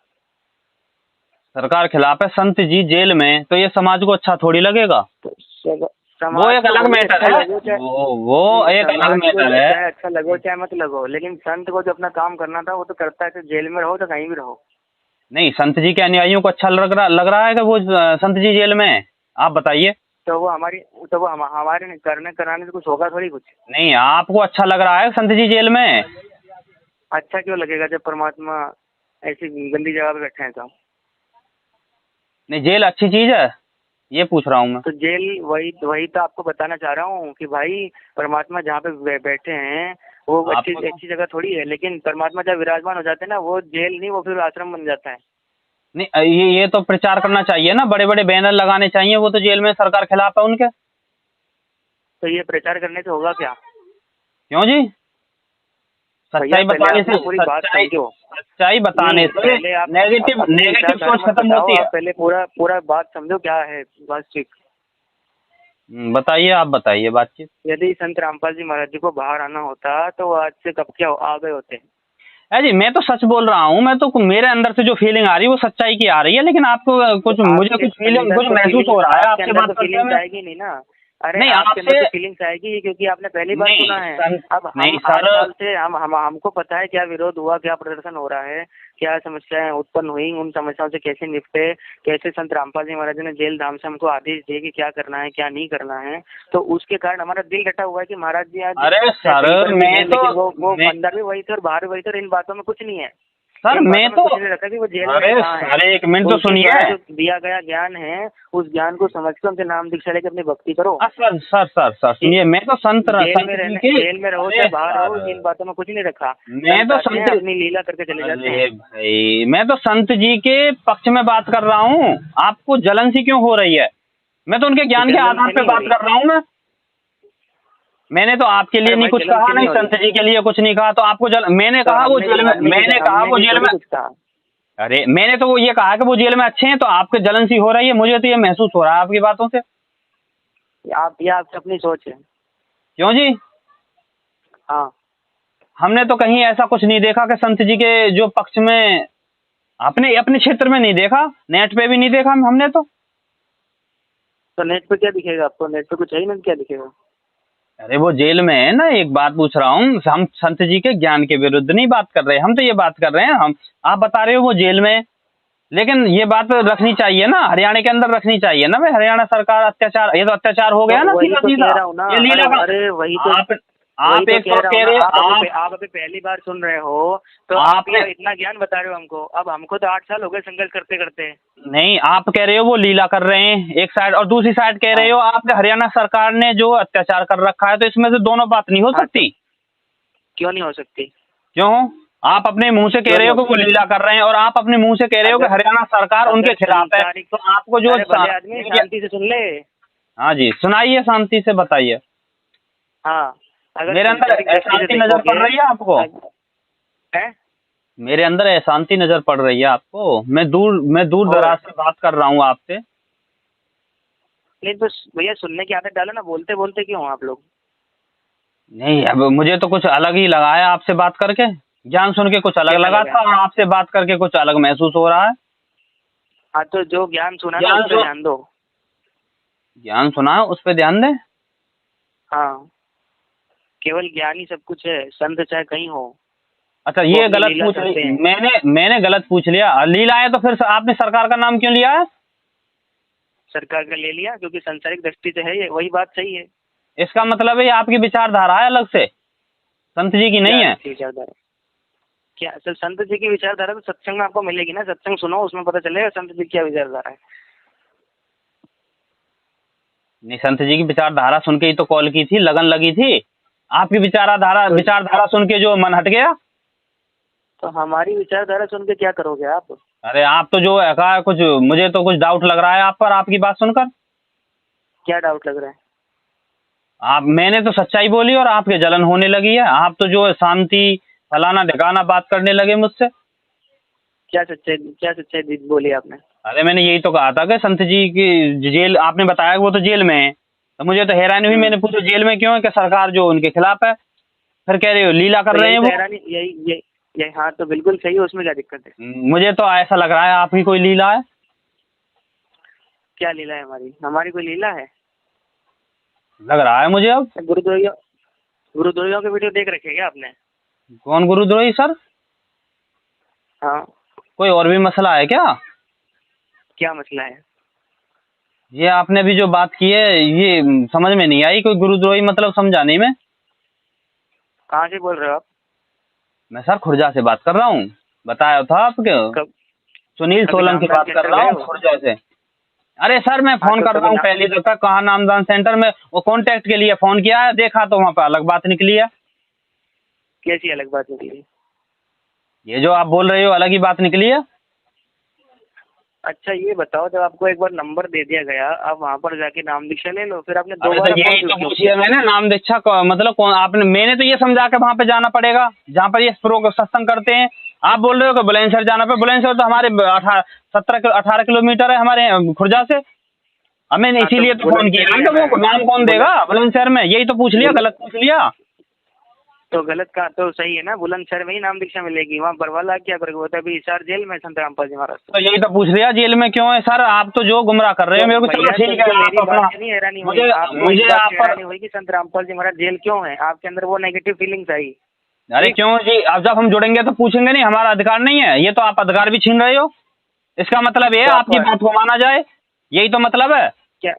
सरकार खिलाफ है, संत जी जेल में, तो ये समाज को अच्छा थोड़ी लगेगा। वो एक अलग मैटर है, वो एक अलग मैटर है। चाहे अच्छा लगो चाहे मत लगो, लेकिन संत को जो अपना काम करना था वो तो करता है, तो जेल में रहो तो कहीं भी रहो। नहीं, संत जी के अनुयायियों को अच्छा लग रहा है कि वो संत जी जेल में है? आप बताइए। तो वो हमारे करने कराने से कुछ होगा थोड़ी कुछ। नहीं, आपको अच्छा लग रहा है संत जी जेल में? अच्छा क्यों लगेगा जब परमात्मा ऐसी गंदी जगह पे बैठे हैं तो? नहीं, जेल अच्छी चीज है, ये पूछ रहा हूँ मैं। तो जेल वही तो आपको बताना चाह रहा हूँ कि भाई परमात्मा जहाँ पे बैठे हैं वो अच्छी जगह थोड़ी है। लेकिन परमात्मा जब विराजमान हो जाते हैं ना, वो जेल नहीं, वो फिर आश्रम बन जाता है। नहीं, ये तो प्रचार करना चाहिए ना, बड़े बड़े बैनर लगाने चाहिए। वो तो जेल में सरकार खिलाफ है उनके। तो ये प्रचार करने से होगा क्या? क्यों जी? सच्चाई बताने से, पूरी बात समझो। सच्चाई बताने से नेगेटिव सोच खत्म होती है। पहले पूरा बात समझो क्या है बात। ठीक, बताइए, आप बताइए बातचीत। यदि संत रामपाल जी महाराज जी को बाहर आना होता तो आज से कब क्या आ गए होते? जी, मैं तो सच बोल रहा हूँ। मैं तो मेरे अंदर से जो फीलिंग आ रही है वो सच्चाई की आ रही है। लेकिन आपको मुझे कुछ फीलिंग, कुछ महसूस हो रहा है आपसे बात करते हुए। आएगी नहीं ना, अरे नहीं, आपके अंदर आपसे- तो फीलिंग्स आएगी क्योंकि आपने पहली बार नहीं, सुना है। अब नहीं, हम सर। 8 साल से हमको पता है क्या विरोध हुआ, क्या प्रदर्शन हो रहा है, क्या समस्याएं उत्पन्न हुई, उन समस्याओं से कैसे निपटे, कैसे संत रामपाल जी महाराज ने जेल धाम से हमको आदेश दिए कि क्या करना है क्या नहीं करना है। तो उसके कारण हमारा दिल डटा हुआ है कि महाराज जी आज अरे सर, मैं तो वो अंदर भी वही थे और बाहर भी वही थे और इन बातों में कुछ नहीं है। सर इन मैं बातों तो में कुछ नहीं रखा कि वो जेल अरे में कहाँ है। अरे एक मिनट तो उनके सुनिए। द्वारा जो दिया गया ज्ञान है उस ज्ञान को समझ के उनके नाम दीक्षा लेके अपनी भक्ति करो। सर सर सर सर सुनिए, मैं तो संत जेल में रहो चाहे बाहर रहो, इन बातों में कुछ नहीं रखा। मैं तो संत संत अपनी लीला करके चले जाते अरे हैं। भाई, मैं तो संत जी के पक्ष में बात कर रहा हूँ। आपको जलन सी क्यों हो रही है? मैं तो उनके ज्ञान के जलन आधार से पे नहीं बात हो कर रहा हूँ। मैंने तो आपके लिए अरे नहीं भाई, कुछ जलन कहा, से नहीं नहीं हो संत रही। जी के लिए कुछ नहीं कहा। तो आपको मैंने कहा वो जेल में, मैंने कहा वो जेल में, कुछ कहा। अरे मैंने तो वो ये कहा कि वो जेल में अच्छे हैं, तो आपके जलन सी हो रही है। मुझे तो ये महसूस हो रहा है आपकी बातों से। ये आपकी अपनी सोच है। क्यों जी? हाँ, हमने तो कहीं ऐसा कुछ नहीं देखा कि संत जी के जो पक्ष में, अपने अपने क्षेत्र में नहीं देखा, नेट पे भी नहीं देखा हमने तो नेट पे क्या दिखेगा आपको? नेट पे कुछ है ही नहीं, क्या दिखेगा? अरे वो जेल में है ना। एक बात पूछ रहा हूँ, हम संत जी के ज्ञान के विरुद्ध नहीं बात कर रहे, हम तो ये बात कर रहे हैं, हम आप बता रहे हो वो जेल में, लेकिन ये बात रखनी चाहिए ना, हरियाणा के अंदर रखनी चाहिए ना भाई। हरियाणा सरकार अत्याचार, ये तो अत्याचार हो गया ना वही सीधा तो सीधा। कह रहा हूँ ना। ये लीला का, अरे वही तो आप एक तो कह रहे हो, आप अभी पहली बार सुन रहे हो तो आप आपने इतना ज्ञान बता रहे हो हमको। अब हमको तो 8 साल हो गए संघर्ष करते करते। नहीं, आप कह रहे हो वो लीला कर रहे हैं एक साइड, और दूसरी साइड कह रहे हो आपके हरियाणा सरकार ने जो अत्याचार कर रखा है। तो इसमें से दोनों बात नहीं हो सकती। क्यों नहीं हो सकती? क्यों? आप अपने मुंह से कह रहे हो कि वो लीला कर रहे हैं, और आप अपने मुंह से कह रहे हो कि हरियाणा सरकार उनके खिलाफ है। तो आपको जो आदमी शांति से सुन ले। हाँ जी, सुनाइए, शांति से बताइए। हाँ, अगर मेरे अंदर अशांति नजर पड़ रही है आपको? है? मेरे अंदर अशांति नजर पड़ रही है आपको? मैं दूर दराज से बात कर रहा हूँ आपसे। नहीं तो भैया सुनने की आदत डालो ना, बोलते बोलते क्यों आप लोग? नहीं, अब मुझे तो कुछ अलग ही लगा है आपसे बात करके। ज्ञान सुन के कुछ अलग लगा था, और आपसे बात करके कुछ अलग महसूस हो रहा है। हाँ, तो जो ज्ञान सुना ना उस पे ध्यान दो। ज्ञान सुना है उस पर ध्यान दें? हाँ, केवल ज्ञान ही सब कुछ है, संत चाहे कहीं हो। अच्छा, ये गलत पूछ लिया मैंने गलत पूछ लिया। लीला है तो फिर आपने सरकार का नाम क्यों लिया है? सरकार का ले लिया क्योंकि सांसारिक दृष्टि से है ये, वही बात सही है। इसका मतलब है आपकी विचारधारा है अलग से, संत जी की नहीं है। विचारधारा क्या? सर संत जी की विचारधारा तो सत्संग में आपको मिलेगी ना। सत्संग सुनो, उसमें पता चलेगा संत जी की क्या विचारधारा है। नहीं, संत जी की विचारधारा सुन के ही तो कॉल की थी, लगन लगी थी। आपकी विचारधारा सुन के जो मन हट गया। तो हमारी विचारधारा सुन के क्या करोगे आप? अरे आप तो जो है कहा कुछ, मुझे तो कुछ डाउट लग रहा है आप पर, आपकी बात सुनकर। क्या डाउट लग रहा है? मैंने तो सच्चाई बोली और आपके जलन होने लगी है। आप तो जो है शांति फलाना ढिकाना बात करने लगे मुझसे। क्या सच्चाई बोली आपने? अरे मैंने यही तो कहा था कि संत जी की जेल, आपने बताया कि वो तो जेल में है, तो मुझे तो हैरानी हुई। मैंने पूछा जेल में क्यों है? कि सरकार जो उनके खिलाफ है। फिर कह रहे हो लीला कर रहे हैं वो। यही हाँ, तो बिल्कुल सही है, उसमें क्या दिक्कत है? मुझे तो ऐसा लग रहा है आपकी कोई लीला है। क्या लीला है? हमारी कोई लीला है? लग रहा है मुझे। अब गुरुद्रोहियों के वीडियो देख रखे क्या आपने? कौन गुरुद्रोही सर? हाँ, कोई और भी मसला है क्या? क्या मसला है? ये आपने भी जो बात की है ये समझ में नहीं आई। कोई गुरुद्रोही मतलब समझा नहीं मैं। कहाँ से बोल रहे हो आप? मैं सर खुर्जा से बात कर रहा हूँ, बताया था आपके। सुनील सोलंकी बात कर रहा हूँ खुर्जा से। अरे सर मैं फोन कर रहा हूँ पहले तो तक, कहा नामदान सेंटर में वो कांटेक्ट के लिए फोन किया है, देखा तो वहाँ पे अलग बात निकली है। कैसी अलग बात निकली? ये जो आप बोल रहे हो अलग ही बात निकली है। अच्छा ये बताओ, जब आपको एक बार नंबर दे दिया गया, आप वहाँ पर जाके नाम दीक्षा ले लो, फिर आपने दोबारा यही तो पूछिए मैंने, नाम दीक्षा मतलब कौन आपने? मैंने तो ये समझा के वहाँ पे जाना पड़ेगा जहाँ पर ये सत्संग करते हैं। आप बोल रहे हो कि बुलंदशहर जाना पे। बुलंदशहर तो हमारे 18 किलोमीटर है हमारे खुर्जा से। अब मैंने इसीलिए तो फोन किया। वो नाम कौन देगा बुलंदशहर में? यही तो पूछ लिया, गलत पूछ लिया। तो गलत का तो सही है ना, बुलंदशहर में ही नाम दीक्षा मिलेगी, वहाँ बरवाला क्या करेगा, वो तो अभी हिसार जेल में संत रामपाल जी महाराज। तो यही तो पूछ रहा जेल में क्यों है सर? आप तो जो गुमराह कर रहे हो मेरे को। चलो ठीक है, मेरी आप अपना बात से नहीं हैरानी हुई, मुझे आप पर हैरानी हुई कि संत रामपाल जी महाराज जेल क्यों है, आपके अंदर वो नेगेटिव फीलिंग्स आई। अरे क्यों जी? अब जब हम जुड़ेंगे तो पूछेंगे नहीं, हमारा अधिकार नहीं है? ये तो आप अधिकार भी छीन रहे हो। इसका मतलब ये है आपकी बात को माना जाए, यही तो मतलब है। क्या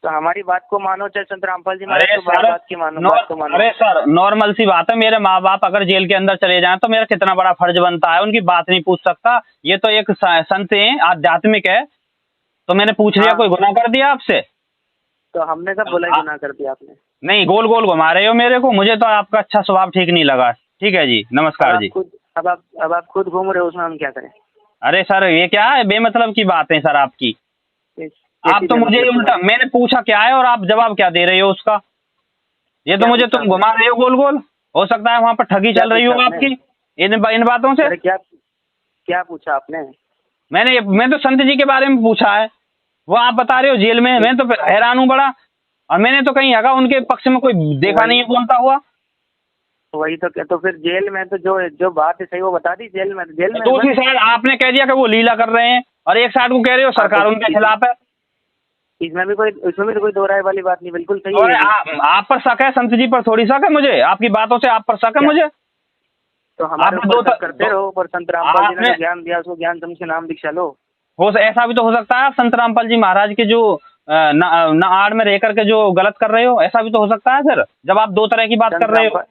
तो हमारी बात को मानो, चाहे संत रामपाल जी अरे महाराज को सर, बात की मानो, बात को मानो। अरे सर, नॉर्मल सी बात है, मेरे माँ बाप अगर जेल के अंदर चले जाएं तो मेरा कितना बड़ा फर्ज बनता है उनकी बात नहीं पूछ सकता? ये तो एक संत है, आध्यात्मिक है, तो मैंने पूछ लिया, कोई गुनाह कर दिया आपसे? तो हमने कब बोला गुनाह कर दिया आपने? नहीं, गोल गोल घुमा रहे हो मेरे को, मुझे तो आपका अच्छा स्वभाव ठीक नहीं लगा। ठीक है जी, नमस्कार जी। अब आप खुद घूम रहे हो, उसमें हम क्या करें? अरे सर, ये क्या है, बेमतलब की बात है सर आपकी। आप तो मुझे उल्टा, मैंने पूछा क्या है और आप जवाब क्या दे रहे हो उसका? ये तो मुझे तुम घुमा रहे हो गोल गोल। हो सकता है वहाँ पर ठगी चल रही हो आपकी इन बातों से। क्या पूछा आपने? मैं तो संत जी के बारे में पूछा है, वो आप बता रहे हो जेल में। मैं तो हैरान हूँ बड़ा, और मैंने तो कहीं होगा उनके पक्ष में कोई देखा नहीं है बोलता हुआ। वही तो फिर जेल में तो जो बात है सही वो बता दी। जेल में दूसरी साइड आपने कह दिया कि वो लीला कर रहे हैं, और एक साइड को कह रहे हो सरकार उनके खिलाफ है। इसमें भी तो कोई दो राय वाली बात नहीं, बिल्कुल सही और है। आप पर शक है, संत जी पर थोड़ी शक है मुझे, आपकी बातों से आप पर शक है मुझे। तो हमारे ऊपर शक करते रहो, पर संत रामपाल जी ने ज्ञान दिया, उसको ज्ञान समझ के नाम दीक्षा लो। ऐसा भी तो हो सकता है संत रामपाल जी महाराज के जो न आड़ में रह करके जो गलत कर रहे हो, ऐसा भी तो हो सकता है फिर, जब आप दो तरह की बात कर रहे हो।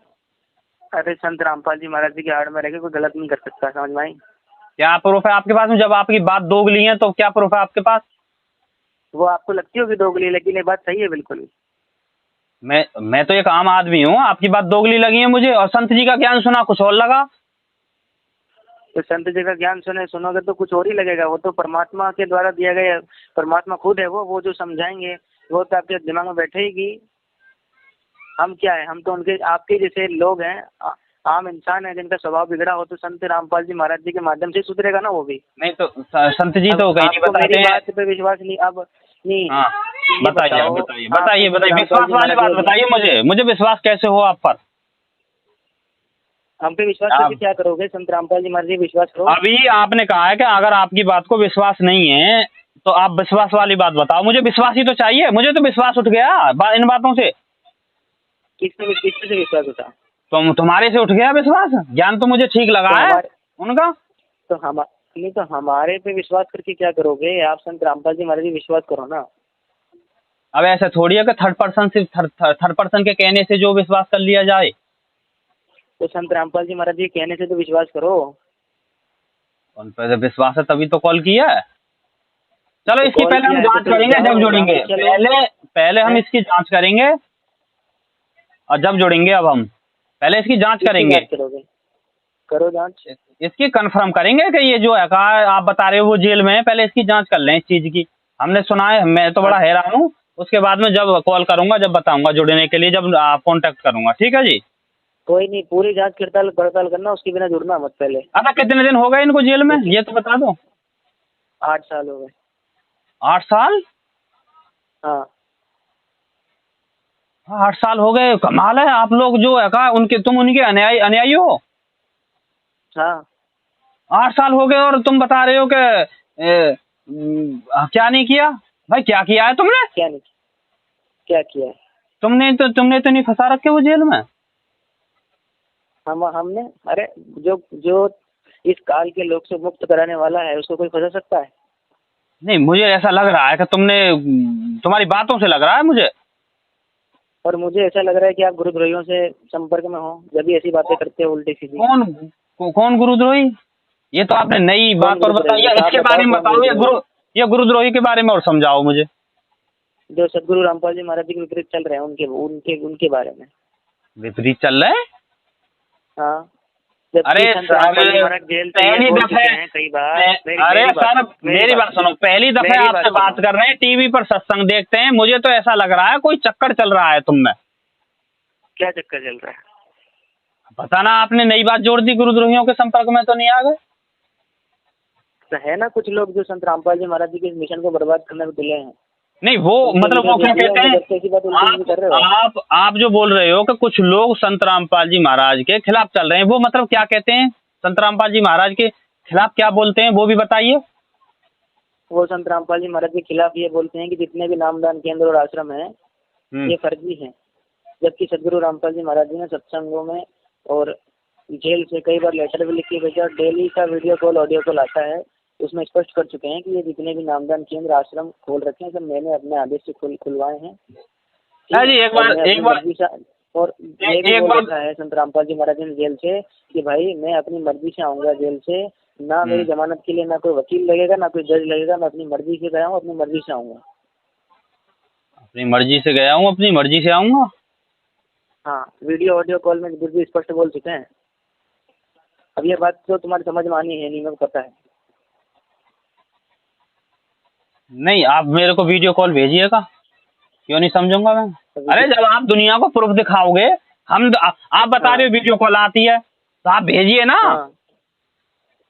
अरे संत रामपाल जी महाराज जी के आड़ में रह के कोई गलत नहीं कर सकता, समझ में आई? क्या प्रूफ है आपके पास में? जब आपकी बात दोगली है तो क्या प्रूफ है आपके पास? वो आपको लगती होगी दोगली, लेकिन ये बात सही है बिल्कुल। मैं तो एक आम आदमी हूँ, आपकी बात दोगली लगी है मुझे, और संत जी का ज्ञान सुना कुछ और लगा। तो संत जी का ज्ञान सुनोगे तो कुछ और ही लगेगा। वो तो परमात्मा के द्वारा दिया गया, परमात्मा खुद है वो जो समझाएंगे वो तो आपके दिमाग में बैठेगी। हम क्या है, हम तो उनके आपके जैसे लोग हैं, आम इंसान है जिनका स्वभाव बिगड़ा हो, तो संत रामपाल जी महाराज जी के माध्यम से सुधरेगा ना वो भी। नहीं तो संत जी तो कहीं नहीं बताते हैं। बात पे विश्वास नहीं अब नहीं। हाँ, बताइए विश्वास वाली बात बताइए मुझे विश्वास कैसे हो आप पर? हम पे विश्वास करके क्या करोगे? संत रामपाल जी महाराज जी विश्वास करो। अभी आपने कहा है कि अगर आपकी बात को विश्वास नहीं है तो आप विश्वास वाली बात बताओ। मुझे विश्वास ही तो चाहिए, मुझे तो विश्वास उठ गया इन बातों से। किससे विश्वास उठा? तुम्हारे से उठ गया विश्वास। ज्ञान तो मुझे ठीक लगा है उनका। तो हमारे पे विश्वास करके क्या करोगे? आप संत रामपाल जी महाराज जी विश्वास करो ना। अब ऐसा थोड़ी है कि थर्ड पर्सन के कहने से जो विश्वास कर लिया जाए। तो संत रामपाल जी महाराज जी कहने से तो विश्वास करो। उन पर विश्वास है तभी तो कॉल किया है। चलो इसकी पहले हम जांच करेंगे जब जुड़ेंगे। पहले हम इसकी जांच करेंगे और जब जुड़ेंगे। अब हम पहले इसकी जांच करेंगे। करो जांच, इसकी कंफर्म करेंगे कि ये जो है आप बता रहे हो वो जेल में है। पहले इसकी जांच कर लें इस चीज की। हमने सुना है, मैं तो बड़ा हैरान हूँ। उसके बाद में जब कॉल करूंगा, जब बताऊंगा जुड़ने के लिए, जब कॉन्टेक्ट करूंगा। ठीक है जी, कोई नहीं, पूरी जांच पड़ताल करना, उसके बिना जुड़ना मत पहले। अच्छा, कितने दिन हो गए इनको जेल में ये तो बता दो। 8 साल हो गए। 8 साल? हाँ 8 साल हो गए। कमाल है, आप लोग जो है तुम उनके अनुयायी हो। हाँ 8 साल हो गए और तुम बता रहे हो कि क्या नहीं किया। भाई क्या किया है तुमने? क्या किया है? तुमने तो नहीं फंसा रखे वो जेल में। हमने अरे जो इस काल के लोग से मुक्त कराने वाला है उसको कोई फंसा सकता है? नहीं, मुझे ऐसा लग रहा है कि तुम्हारी बातों से लग रहा है मुझे। और मुझे ऐसा लग रहा है कि आप गुरुद्रोहियों से संपर्क में हो, जब भी ऐसी बातें करते हो उल्टी सीधी। कौन गुरुद्रोही? ये तो आपने नई बात और बताई है। इसके बारे में बताओ, ये गुरुद्रोही के बारे में और समझाओ मुझे। जो सदगुरु रामपाल जी महाराज जी के विपरीत चल रहे हैं उनके बारे में। विपरीत चल रहे हैं? हाँ। अरे पहली दफे, अरे सर मेरी बात सुनो, पहली दफे आपसे बात कर रहे हैं, टीवी पर सत्संग देखते हैं। मुझे तो ऐसा लग रहा है कोई चक्कर चल रहा है तुम में। क्या चक्कर चल रहा है? पता ना, आपने नई बात जोड़ दी। गुरुद्रोहियों के संपर्क में तो नहीं आ गए? तो है ना कुछ लोग जो संत रामपाल जी महाराज जी के मिशन को बर्बाद करने में तुले हैं। नहीं वो मतलब वो क्या कहते हैं, आप जो बोल रहे हो कि कुछ लोग संत रामपाल जी महाराज के खिलाफ चल रहे हैं, वो मतलब क्या कहते हैं? संत रामपाल जी महाराज के खिलाफ क्या बोलते हैं वो भी बताइए। वो संत रामपाल जी महाराज के खिलाफ ये बोलते हैं कि जितने भी नामदान केंद्र और आश्रम है ये फर्जी हैं, जबकि सदगुरु रामपाल जी महाराज जी ने सत्संगों में और जेल से कई बार लेटर भी लिख के भेजा, डेली का वीडियो कॉल ऑडियो कॉल आता है, उसमें स्पष्ट कर चुके हैं कि ये जितने भी नामदान केंद्र आश्रम खोल रखे हैं सब मैंने अपने आदेश से खुलवाए हैं। जी एक बार और ये भी बोल रखा है संत रामपाल जी महाराज ने जेल से कि भाई मैं अपनी मर्जी से आऊंगा जेल से, ना मेरी जमानत के लिए ना कोई वकील लगेगा ना कोई जज लगेगा, मैं अपनी मर्जी से गया हूँ, अपनी मर्जी से आऊंगा। अपनी मर्जी से गया हूँ, अपनी मर्जी से आऊंगा। हाँ, वीडियो ऑडियो कॉल में भी स्पष्ट बोल चुके हैं। अब ये बात तो तुम्हारी समझ में आनी है नहीं, मेरे को पता है। नहीं आप मेरे को वीडियो कॉल भेजिएगा, क्यों नहीं समझूंगा मैं। अरे जब आप दुनिया को प्रूफ दिखाओगे, आप बता रहे हो वीडियो कॉल आती है तो आप भेजिए ना।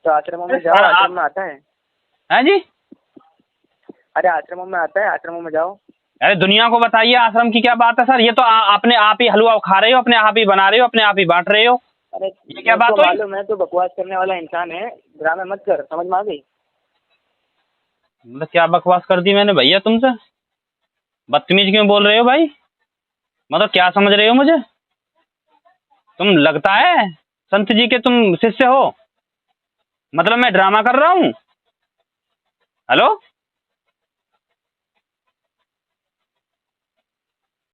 तो आश्रमों में जाओ, आश्रम में आता है जी। अरे आश्रमों में आता है, आश्रमों में जाओ। अरे दुनिया को बताइए आश्रम की क्या बात है सर, ये तो अपने आप ही हलवा खा रहे हो, अपने आप ही बना रहे हो, अपने आप ही बांट रहे हो। अरे ये क्या बात हुई? मालूम है तो बकवास करने वाला इंसान है, ड्रामे मत कर, समझ में आ गई? मतलब क्या बकवास कर दी मैंने भैया तुमसे? बदतमीज क्यों बोल रहे हो भाई? मतलब क्या समझ रहे हो मुझे? तुम लगता है संत जी के तुम शिष्य हो, मतलब मैं ड्रामा कर रहा हूँ? हेलो।